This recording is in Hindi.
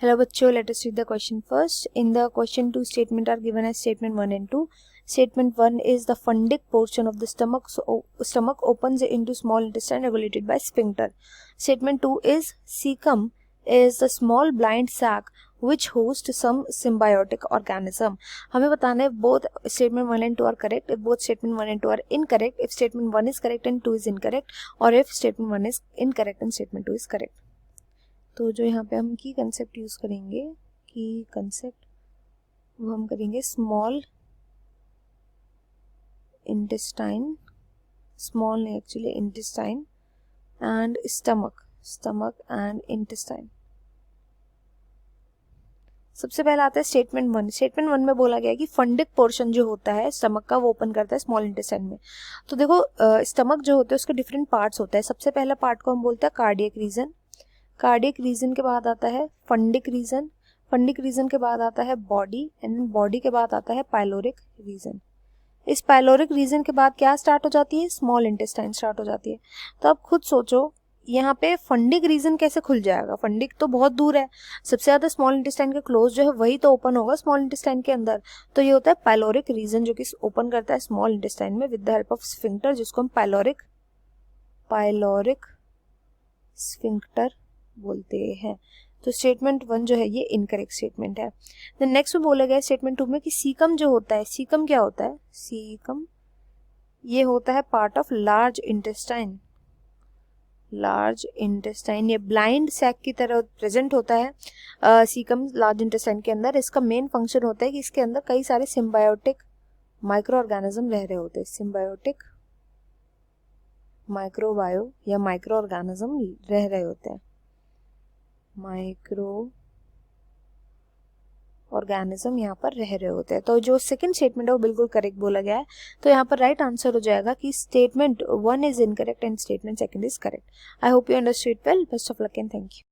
Hello बच्चों, let us read the question first. In the question, two statements are given as statement 1 and 2. Statement 1 is the fundic portion of the stomach. So, stomach opens into small intestine regulated by sphincter. Statement 2 is cecum is the small blind sac which hosts some symbiotic organism. हमें बताना है both statement 1 and 2 are correct. If both statement 1 and 2 are incorrect, if statement 1 is correct and 2 is incorrect, or if statement 1 is incorrect and statement 2 is correct. तो जो यहाँ पे हम की कंसेप्ट यूज़ करेंगे, की कंसेप्ट वो हम करेंगे स्मॉल इंटेस्टाइन, स्मॉल नहीं actually intestine and stomach and intestine. सबसे पहले आता है स्टेटमेंट 1. स्टेटमेंट 1 में बोला गया है कि फंडिक पोर्शन जो होता है स्टमक का वो ओपन करता है स्मॉल इंटेस्टाइन में. तो देखो स्टमक जो होते हैं उसके डिफरेंट पार्ट्स होता है. सबसे पहला पार्ट को हम बोलते हैं कार्डियक रीजन. कार्डियक रीजन के बाद आता है फंडिक रीजन. फंडिक रीजन के बाद आता है बॉडी एंड बॉडी के बाद आता है पाइलोरिक रीजन. इस पाइलोरिक रीजन के बाद क्या स्टार्ट हो जाती है? स्मॉल इंटेस्टाइन स्टार्ट हो जाती है. तो अब खुद सोचो यहाँ पे फंडिक रीजन कैसे खुल जाएगा? फंडिक तो बहुत दूर है. सबसे ज्यादा स्मॉल इंटेस्टाइन के क्लोज जो है वही तो ओपन होगा स्मॉल इंटेस्टाइन के अंदर. तो ये होता है पाइलोरिक रीजन जो कि ओपन करता है स्मॉल इंटेस्टाइन में with the help of sphincter, जिसको हम पाइलोरिक स्फिंक्टर बोलते हैं. तो स्टेटमेंट 1 जो है ये इनकरेक्ट स्टेटमेंट है. देन नेक्स्ट में बोला गया स्टेटमेंट 2 में कि सीकम जो होता है, सीकम क्या होता है? सीकम ये होता है part of large intestine. Large intestine ये ब्लाइंड सैक की तरह प्रेजेंट होता है सीकम लार्ज इंटेस्टाइन के अंदर. इसका मेन फंक्शन होता है कि इसके अंदर कई सारे सिम्बायोटिक माइक्रो ऑर्गेनिज्म रह रहे होते हैं. सिम्बायोटिक माइक्रोबायो या माइक्रो ऑर्गेनिज्म रह रहे होते हैं. माइक्रो ऑर्गेनिज्म यहाँ पर रह रहे होते हैं. तो जो सेकंड स्टेटमेंट है वो बिल्कुल करेक्ट बोला गया है. तो यहाँ पर राइट आंसर हो जाएगा कि statement 1 is incorrect and statement 2 is correct. I hope you understood well. Best of luck and thank you.